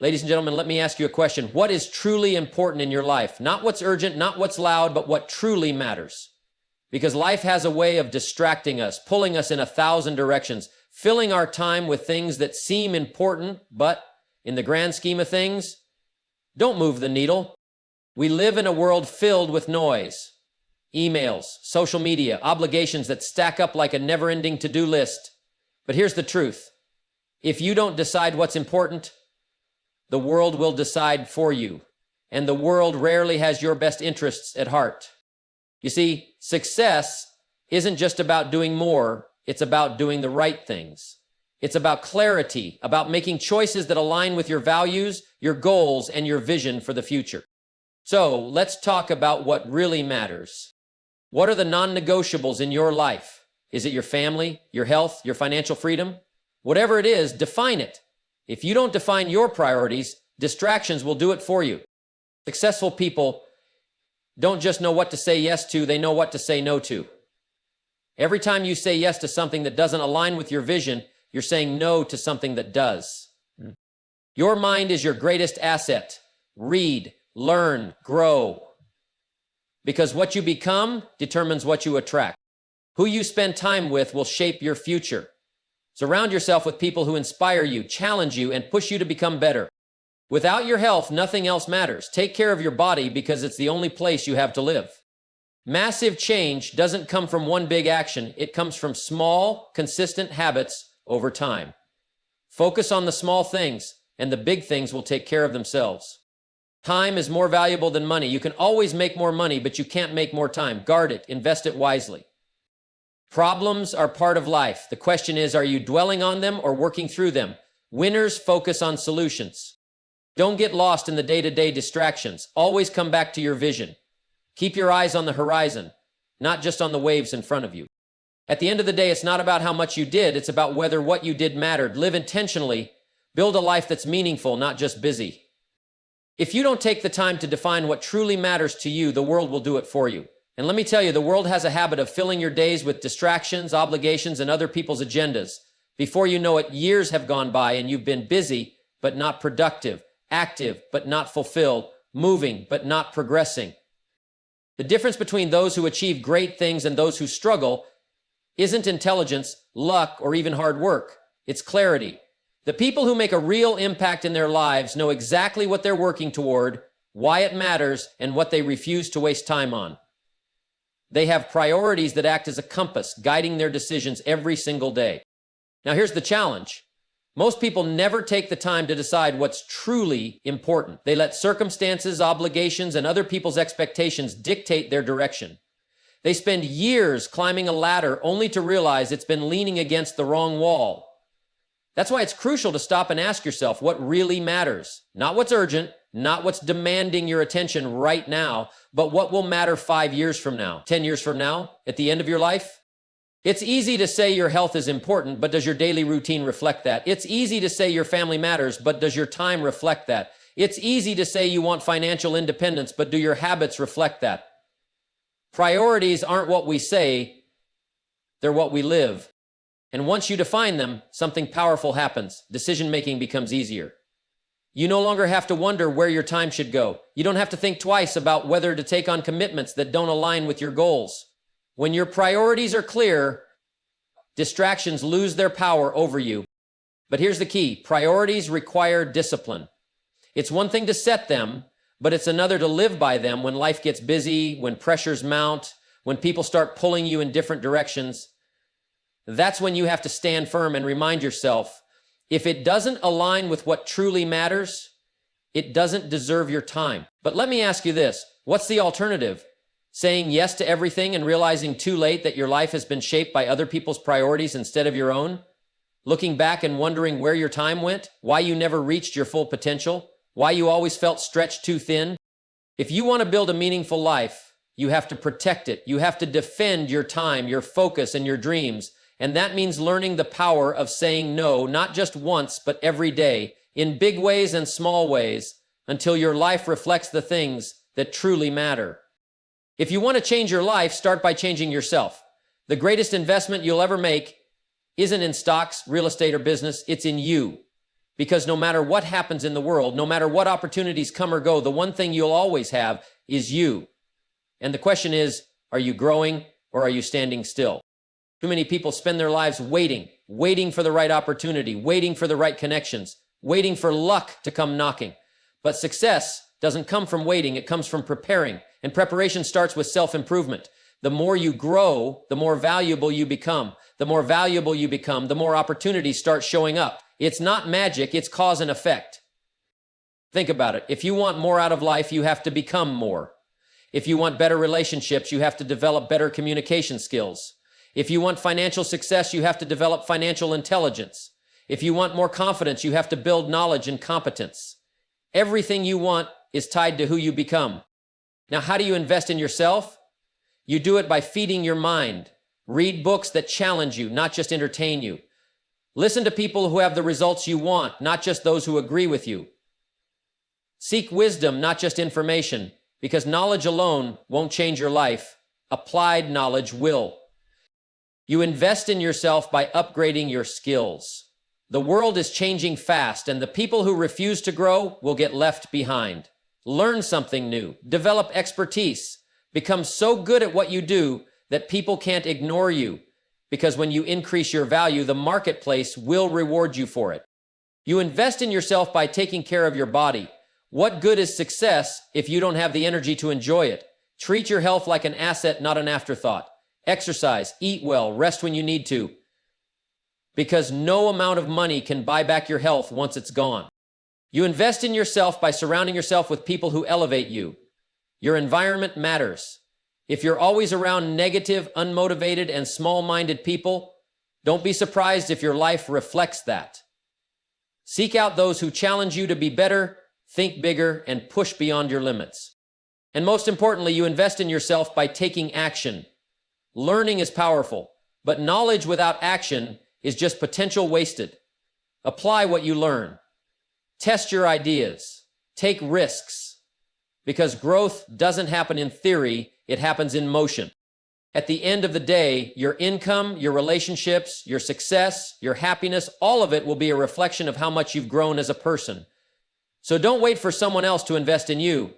Ladies and gentlemen, let me ask you a question. What is truly important in your life? Not what's urgent, not what's loud, but what truly matters. Because life has a way of distracting us, pulling us in 1,000 directions, filling our time with things that seem important, but in the grand scheme of things, don't move the needle. We live in a world filled with noise, emails, social media, obligations that stack up like a never-ending to-do list. But here's the truth. If you don't decide what's important, the world will decide for you, and the world rarely has your best interests at heart. You see, success isn't just about doing more, it's about doing the right things. It's about clarity, about making choices that align with your values, your goals, and your vision for the future. So, let's talk about what really matters. What are the non-negotiables in your life? Is it your family, your health, your financial freedom? Whatever it is, define it. If you don't define your priorities, distractions will do it for you. Successful people don't just know what to say yes to, they know what to say no to. Every time you say yes to something that doesn't align with your vision, you're saying no to something that does. Your mind is your greatest asset. Read, learn, grow. Because what you become determines what you attract. Who you spend time with will shape your future. Surround yourself with people who inspire you, challenge you, and push you to become better. Without your health, nothing else matters. Take care of your body because it's the only place you have to live. Massive change doesn't come from one big action. It comes from small, consistent habits over time. Focus on the small things, and the big things will take care of themselves. Time is more valuable than money. You can always make more money, but you can't make more time. Guard it. Invest it wisely. Problems are part of life. The question is, are you dwelling on them or working through them? Winners focus on solutions. Don't get lost in the day-to-day distractions. Always come back to your vision. Keep your eyes on the horizon, not just on the waves in front of you. At the end of the day, it's not about how much you did. It's about whether what you did mattered. Live intentionally. Build a life that's meaningful, not just busy. If you don't take the time to define what truly matters to you, the world will do it for you. And let me tell you, the world has a habit of filling your days with distractions, obligations, and other people's agendas. Before you know it, years have gone by and you've been busy, but not productive, active, but not fulfilled, moving, but not progressing. The difference between those who achieve great things and those who struggle isn't intelligence, luck, or even hard work. It's clarity. The people who make a real impact in their lives know exactly what they're working toward, why it matters, and what they refuse to waste time on. They have priorities that act as a compass, guiding their decisions every single day. Now here's the challenge. Most people never take the time to decide what's truly important. They let circumstances, obligations, and other people's expectations dictate their direction. They spend years climbing a ladder only to realize it's been leaning against the wrong wall. That's why it's crucial to stop and ask yourself what really matters. Not what's urgent, not what's demanding your attention right now, but what will matter 5 years from now, 10 years from now, at the end of your life. It's easy to say your health is important, but does your daily routine reflect that? It's easy to say your family matters, but does your time reflect that? It's easy to say you want financial independence, but do your habits reflect that? Priorities aren't what we say, they're what we live. And once you define them, something powerful happens. Decision-making becomes easier. You no longer have to wonder where your time should go. You don't have to think twice about whether to take on commitments that don't align with your goals. When your priorities are clear, distractions lose their power over you. But here's the key. Priorities require discipline. It's one thing to set them, but it's another to live by them when life gets busy, when pressures mount, when people start pulling you in different directions. That's when you have to stand firm and remind yourself, if it doesn't align with what truly matters, it doesn't deserve your time. But let me ask you this, what's the alternative? Saying yes to everything and realizing too late that your life has been shaped by other people's priorities instead of your own? Looking back and wondering where your time went, why you never reached your full potential, why you always felt stretched too thin? If you want to build a meaningful life, you have to protect it. You have to defend your time, your focus, and your dreams. And that means learning the power of saying no, not just once, but every day, in big ways and small ways, until your life reflects the things that truly matter. If you want to change your life, start by changing yourself. The greatest investment you'll ever make isn't in stocks, real estate, or business. It's in you. Because no matter what happens in the world, no matter what opportunities come or go, the one thing you'll always have is you. And the question is, are you growing or are you standing still? Too many people spend their lives waiting for the right opportunity, waiting for the right connections, waiting for luck to come knocking. But success doesn't come from waiting, it comes from preparing. And preparation starts with self-improvement. The more you grow, the more valuable you become. The more valuable you become, the more opportunities start showing up. It's not magic, it's cause and effect. Think about it. If you want more out of life, you have to become more. If you want better relationships, you have to develop better communication skills. If you want financial success, you have to develop financial intelligence. If you want more confidence, you have to build knowledge and competence. Everything you want is tied to who you become. Now, how do you invest in yourself? You do it by feeding your mind. Read books that challenge you, not just entertain you. Listen to people who have the results you want, not just those who agree with you. Seek wisdom, not just information, because knowledge alone won't change your life. Applied knowledge will. You invest in yourself by upgrading your skills. The world is changing fast, and the people who refuse to grow will get left behind. Learn something new. Develop expertise. Become so good at what you do that people can't ignore you, because when you increase your value, the marketplace will reward you for it. You invest in yourself by taking care of your body. What good is success if you don't have the energy to enjoy it? Treat your health like an asset, not an afterthought. Exercise, eat well, rest when you need to, because no amount of money can buy back your health once it's gone. You invest in yourself by surrounding yourself with people who elevate you. Your environment matters. If you're always around negative, unmotivated, and small-minded people, don't be surprised if your life reflects that. Seek out those who challenge you to be better, think bigger, and push beyond your limits. And most importantly, you invest in yourself by taking action. Learning is powerful, but knowledge without action is just potential wasted. Apply what you learn. Test your ideas. Take risks. Because growth doesn't happen in theory, it happens in motion. At the end of the day, your income, your relationships, your success, your happiness, all of it will be a reflection of how much you've grown as a person. So don't wait for someone else to invest in you.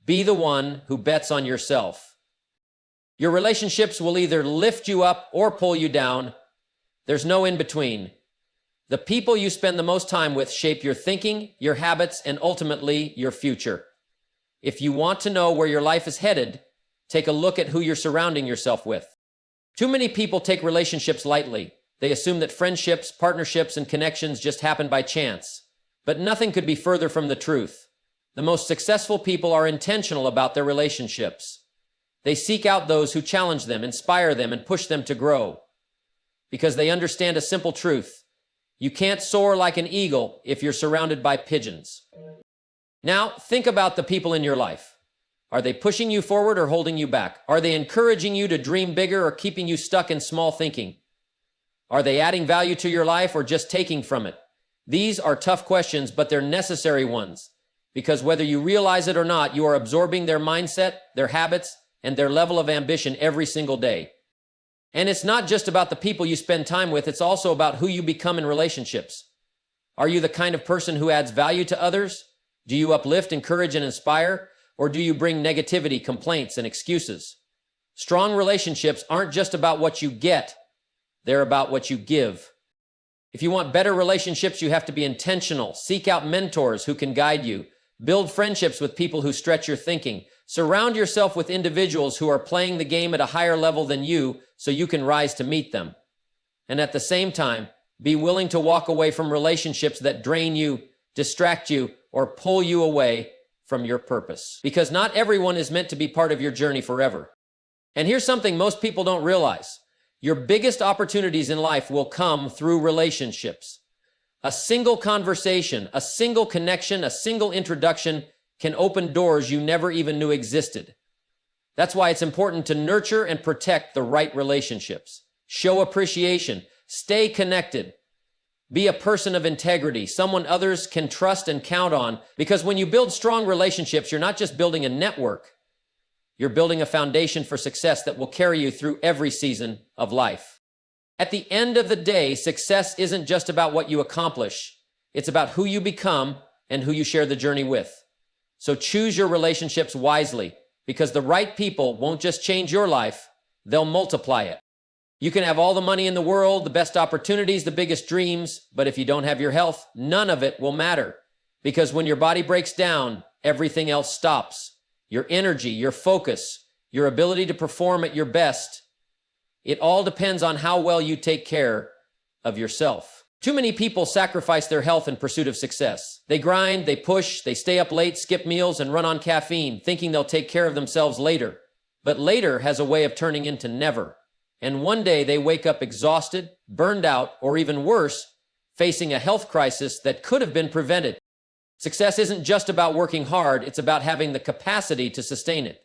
Be the one who bets on yourself. Your relationships will either lift you up or pull you down. There's no in between. The people you spend the most time with shape your thinking, your habits, and ultimately your future. If you want to know where your life is headed, take a look at who you're surrounding yourself with. Too many people take relationships lightly. They assume that friendships, partnerships, and connections just happen by chance. But nothing could be further from the truth. The most successful people are intentional about their relationships. They seek out those who challenge them, inspire them, and push them to grow. Because they understand a simple truth. You can't soar like an eagle if you're surrounded by pigeons. Now, think about the people in your life. Are they pushing you forward or holding you back? Are they encouraging you to dream bigger or keeping you stuck in small thinking? Are they adding value to your life or just taking from it? These are tough questions, but they're necessary ones. Because whether you realize it or not, you are absorbing their mindset, their habits, and their level of ambition every single day. And it's not just about the people you spend time with, it's also about who you become in relationships. Are you the kind of person who adds value to others? Do you uplift, encourage, and inspire? Or do you bring negativity, complaints, and excuses? Strong relationships aren't just about what you get, they're about what you give. If you want better relationships, you have to be intentional. Seek out mentors who can guide you. Build friendships with people who stretch your thinking. Surround yourself with individuals who are playing the game at a higher level than you so you can rise to meet them. And at the same time, be willing to walk away from relationships that drain you, distract you, or pull you away from your purpose. Because not everyone is meant to be part of your journey forever. And here's something most people don't realize. Your biggest opportunities in life will come through relationships. A single conversation, a single connection, a single introduction can open doors you never even knew existed. That's why it's important to nurture and protect the right relationships. Show appreciation. Stay connected. Be a person of integrity, someone others can trust and count on, because when you build strong relationships, you're not just building a network. You're building a foundation for success that will carry you through every season of life. At the end of the day, success isn't just about what you accomplish. It's about who you become and who you share the journey with. So choose your relationships wisely, because the right people won't just change your life, they'll multiply it. You can have all the money in the world, the best opportunities, the biggest dreams, but if you don't have your health, none of it will matter. Because when your body breaks down, everything else stops. Your energy, your focus, your ability to perform at your best, it all depends on how well you take care of yourself. Too many people sacrifice their health in pursuit of success. They grind, they push, they stay up late, skip meals, and run on caffeine, thinking they'll take care of themselves later. But later has a way of turning into never. And one day they wake up exhausted, burned out, or even worse, facing a health crisis that could have been prevented. Success isn't just about working hard, it's about having the capacity to sustain it.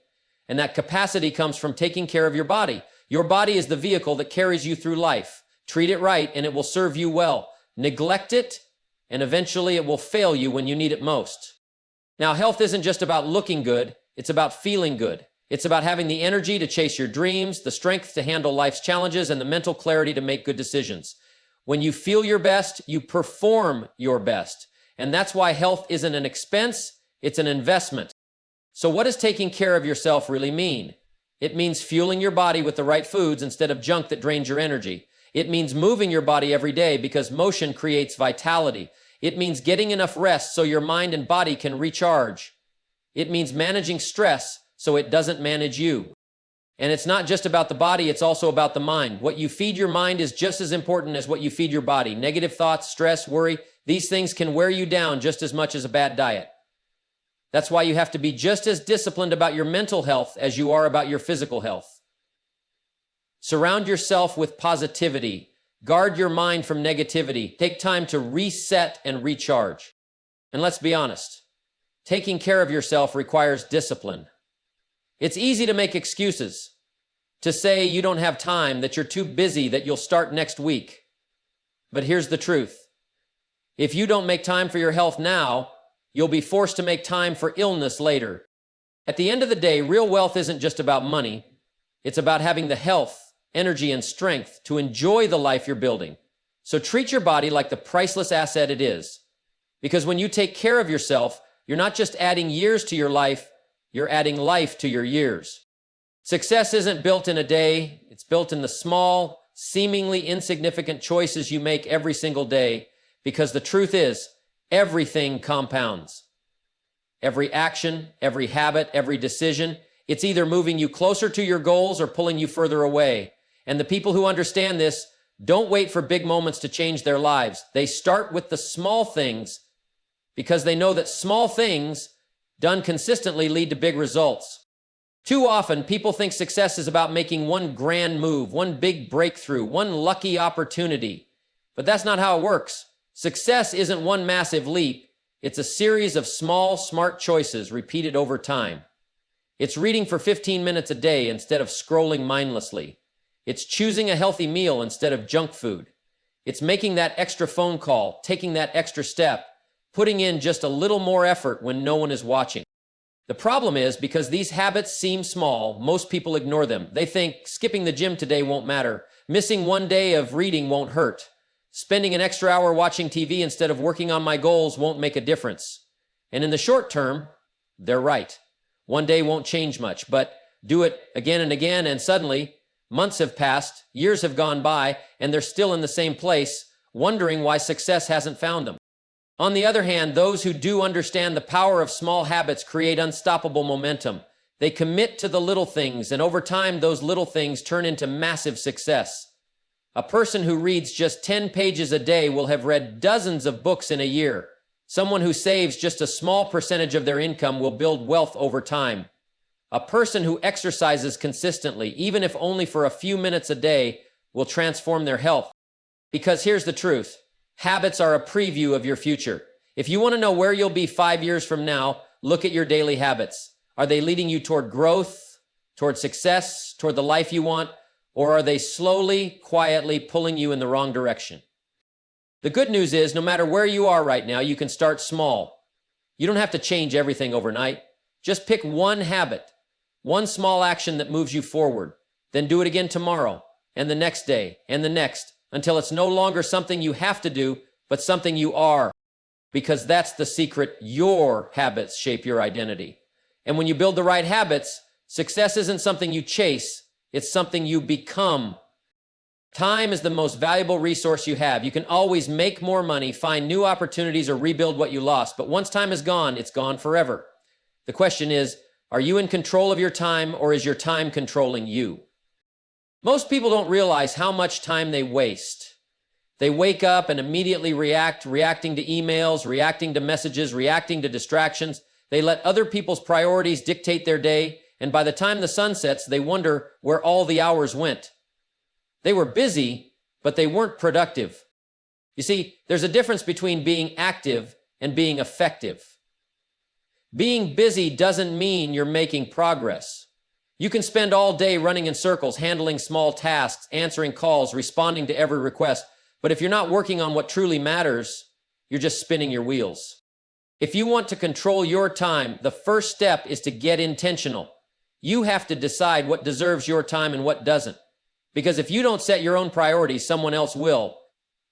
And that capacity comes from taking care of your body. Your body is the vehicle that carries you through life. Treat it right and it will serve you well. Neglect it and eventually it will fail you when you need it most. Now, health isn't just about looking good, it's about feeling good. It's about having the energy to chase your dreams, the strength to handle life's challenges, and the mental clarity to make good decisions. When you feel your best, you perform your best. And that's why health isn't an expense, it's an investment. So what does taking care of yourself really mean? It means fueling your body with the right foods instead of junk that drains your energy. It means moving your body every day because motion creates vitality. It means getting enough rest so your mind and body can recharge. It means managing stress so it doesn't manage you. And it's not just about the body, it's also about the mind. What you feed your mind is just as important as what you feed your body. Negative thoughts, stress, worry, these things can wear you down just as much as a bad diet. That's why you have to be just as disciplined about your mental health as you are about your physical health. Surround yourself with positivity. Guard your mind from negativity. Take time to reset and recharge. And let's be honest, taking care of yourself requires discipline. It's easy to make excuses, to say you don't have time, that you're too busy, that you'll start next week. But here's the truth. If you don't make time for your health now, you'll be forced to make time for illness later. At the end of the day, real wealth isn't just about money. It's about having the health, energy, and strength to enjoy the life you're building. So treat your body like the priceless asset it is. Because when you take care of yourself, you're not just adding years to your life, you're adding life to your years. Success isn't built in a day. It's built in the small, seemingly insignificant choices you make every single day. Because the truth is, everything compounds. Every action, every habit, every decision, it's either moving you closer to your goals or pulling you further away. And the people who understand this don't wait for big moments to change their lives. They start with the small things because they know that small things done consistently lead to big results. Too often, people think success is about making one grand move, one big breakthrough, one lucky opportunity. But that's not how it works. Success isn't one massive leap. It's a series of small, smart choices repeated over time. It's reading for 15 minutes a day instead of scrolling mindlessly. It's choosing a healthy meal instead of junk food. It's making that extra phone call, taking that extra step, putting in just a little more effort when no one is watching. The problem is, because these habits seem small, most people ignore them. They think skipping the gym today won't matter. Missing one day of reading won't hurt. Spending an extra hour watching TV instead of working on my goals won't make a difference. And in the short term, they're right. One day won't change much, but do it again and again, and suddenly, months have passed, years have gone by, and they're still in the same place, wondering why success hasn't found them. On the other hand, those who do understand the power of small habits create unstoppable momentum. They commit to the little things, and over time, those little things turn into massive success. A person who reads just 10 pages a day will have read dozens of books in a year. Someone who saves just a small percentage of their income will build wealth over time. A person who exercises consistently, even if only for a few minutes a day, will transform their health. Because here's the truth. Habits are a preview of your future. If you want to know where you'll be 5 years from now, look at your daily habits. Are they leading you toward growth, toward success, toward the life you want, or are they slowly, quietly pulling you in the wrong direction? The good news is, no matter where you are right now, you can start small. You don't have to change everything overnight. Just pick one habit, one small action that moves you forward. Then do it again tomorrow, and the next day, and the next, until it's no longer something you have to do, but something you are. because that's the secret. Your habits shape your identity. And when you build the right habits, success isn't something you chase, it's something you become. Time is the most valuable resource you have. You can always make more money, find new opportunities, or rebuild what you lost. But once time is gone, it's gone forever. The question is, are you in control of your time, or is your time controlling you? Most people don't realize how much time they waste. They wake up and immediately reacting to emails, reacting to messages, reacting to distractions. They let other people's priorities dictate their day, and by the time the sun sets, they wonder where all the hours went. They were busy, but they weren't productive. You see, there's a difference between being active and being effective. Being busy doesn't mean you're making progress. You can spend all day running in circles, handling small tasks, answering calls, responding to every request, but if you're not working on what truly matters, you're just spinning your wheels. If you want to control your time, the first step is to get intentional. You have to decide what deserves your time and what doesn't. Because if you don't set your own priorities, someone else will.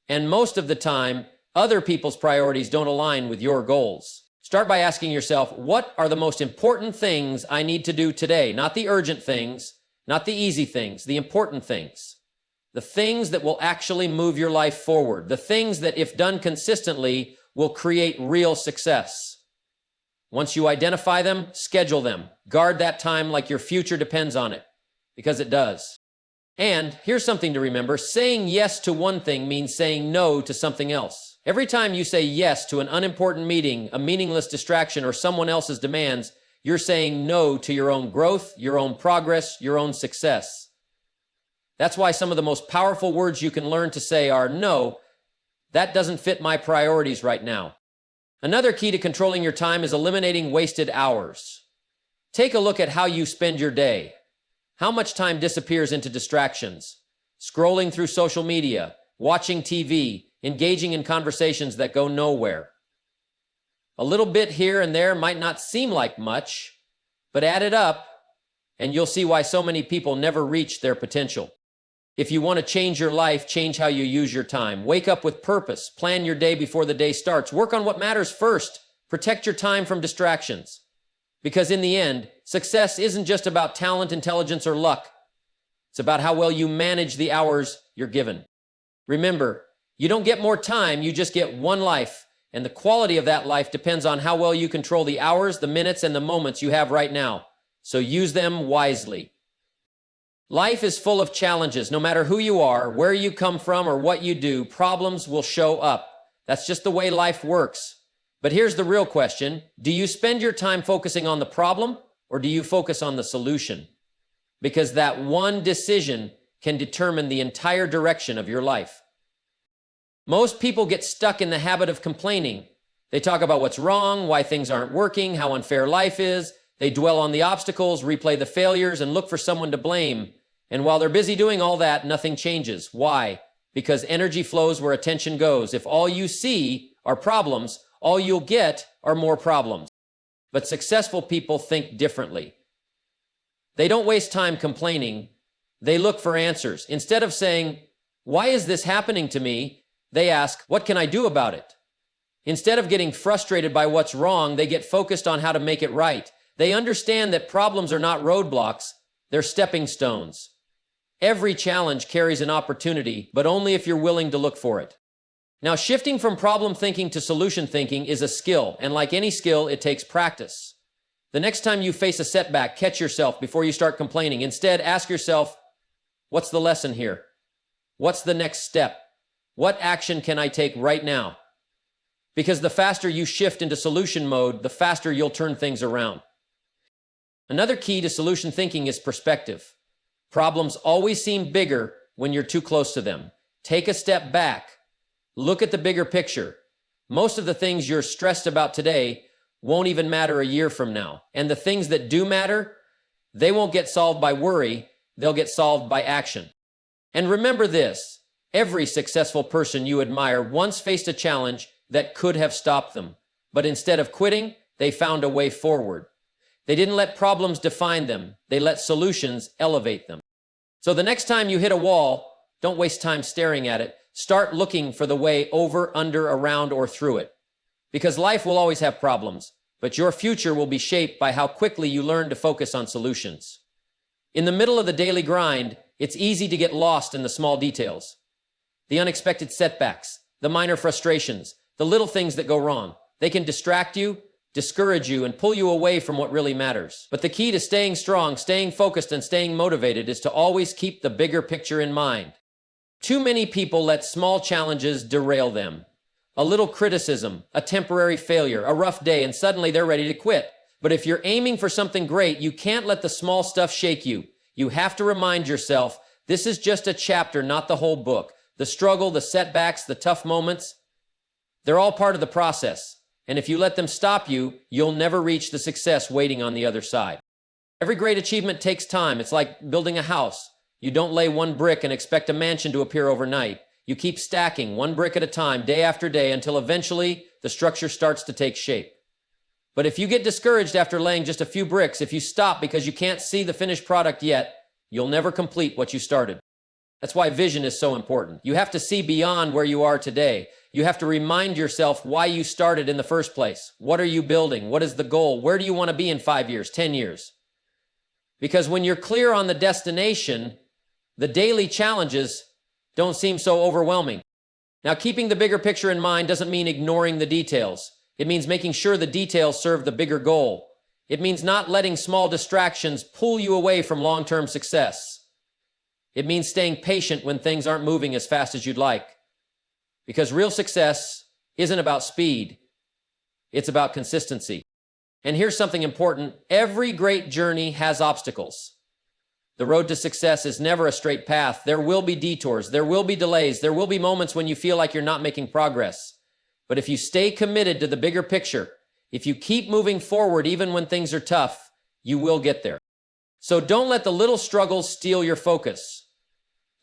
And most of the time, other people's priorities don't align with your goals. Start by asking yourself, what are the most important things I need to do today? Not the urgent things, not the easy things, the important things. The things that will actually move your life forward. The things that, if done consistently, will create real success. Once you identify them, schedule them. Guard that time like your future depends on it, because it does. And here's something to remember. Saying yes to one thing means saying no to something else. Every time you say yes to an unimportant meeting, a meaningless distraction, or someone else's demands, you're saying no to your own growth, your own progress, your own success. That's why some of the most powerful words you can learn to say are, no, that doesn't fit my priorities right now. Another key to controlling your time is eliminating wasted hours. Take a look at how you spend your day. How much time disappears into distractions, scrolling through social media, watching TV, engaging in conversations that go nowhere. A little bit here and there might not seem like much, but add it up and you'll see why so many people never reach their potential. If you want to change your life, change how you use your time. Wake up with purpose. Plan your day before the day starts. Work on what matters first. Protect your time from distractions. Because in the end, success isn't just about talent, intelligence, or luck. It's about how well you manage the hours you're given. Remember, you don't get more time, you just get one life. And the quality of that life depends on how well you control the hours, the minutes, and the moments you have right now. So use them wisely. Life is full of challenges. No matter who you are, where you come from, or what you do, problems will show up. That's just the way life works. But here's the real question. Do you spend your time focusing on the problem, or do you focus on the solution? Because that one decision can determine the entire direction of your life. Most people get stuck in the habit of complaining. They talk about what's wrong, why things aren't working, how unfair life is. They dwell on the obstacles, replay the failures, and look for someone to blame. And while they're busy doing all that, nothing changes. Why? Because energy flows where attention goes. If all you see are problems, all you'll get are more problems. But successful people think differently. They don't waste time complaining. They look for answers. Instead of saying, why is this happening to me? They ask, what can I do about it? Instead of getting frustrated by what's wrong, they get focused on how to make it right. They understand that problems are not roadblocks, they're stepping stones. Every challenge carries an opportunity, but only if you're willing to look for it. Now, shifting from problem thinking to solution thinking is a skill, and like any skill, it takes practice. The next time you face a setback, catch yourself before you start complaining. Instead, ask yourself, what's the lesson here? What's the next step? What action can I take right now? Because the faster you shift into solution mode, the faster you'll turn things around. Another key to solution thinking is perspective. Problems always seem bigger when you're too close to them. Take a step back. Look at the bigger picture. Most of the things you're stressed about today won't even matter a year from now. And the things that do matter, they won't get solved by worry, they'll get solved by action. And remember this, every successful person you admire once faced a challenge that could have stopped them. But instead of quitting, they found a way forward. They didn't let problems define them. They let solutions elevate them. So the next time you hit a wall, don't waste time staring at it. Start looking for the way over, under, around, or through it. Because life will always have problems, but your future will be shaped by how quickly you learn to focus on solutions. In the middle of the daily grind, it's easy to get lost in the small details. The unexpected setbacks, the minor frustrations, the little things that go wrong. They can distract you, discourage you, and pull you away from what really matters. But the key to staying strong, staying focused, and staying motivated is to always keep the bigger picture in mind. Too many people let small challenges derail them. A little criticism, a temporary failure, a rough day, and suddenly they're ready to quit. But if you're aiming for something great, you can't let the small stuff shake you. You have to remind yourself, this is just a chapter, not the whole book. The struggle, the setbacks, the tough moments, they're all part of the process. And if you let them stop you, you'll never reach the success waiting on the other side. Every great achievement takes time. It's like building a house. You don't lay one brick and expect a mansion to appear overnight. You keep stacking one brick at a time, day after day, until eventually the structure starts to take shape. But if you get discouraged after laying just a few bricks, if you stop because you can't see the finished product yet, you'll never complete what you started. That's why vision is so important. You have to see beyond where you are today. You have to remind yourself why you started in the first place. What are you building? What is the goal? Where do you want to be in 5 years, 10 years? Because when you're clear on the destination, the daily challenges don't seem so overwhelming. Now, keeping the bigger picture in mind doesn't mean ignoring the details. It means making sure the details serve the bigger goal. It means not letting small distractions pull you away from long-term success. It means staying patient when things aren't moving as fast as you'd like. Because real success isn't about speed. It's about consistency. And here's something important. Every great journey has obstacles. The road to success is never a straight path. There will be detours. There will be delays. There will be moments when you feel like you're not making progress. But if you stay committed to the bigger picture, if you keep moving forward even when things are tough, you will get there. So don't let the little struggles steal your focus.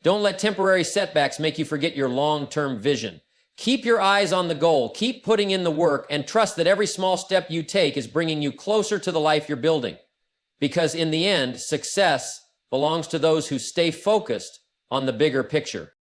Don't let temporary setbacks make you forget your long-term vision. Keep your eyes on the goal. Keep putting in the work and trust that every small step you take is bringing you closer to the life you're building. Because in the end, success belongs to those who stay focused on the bigger picture.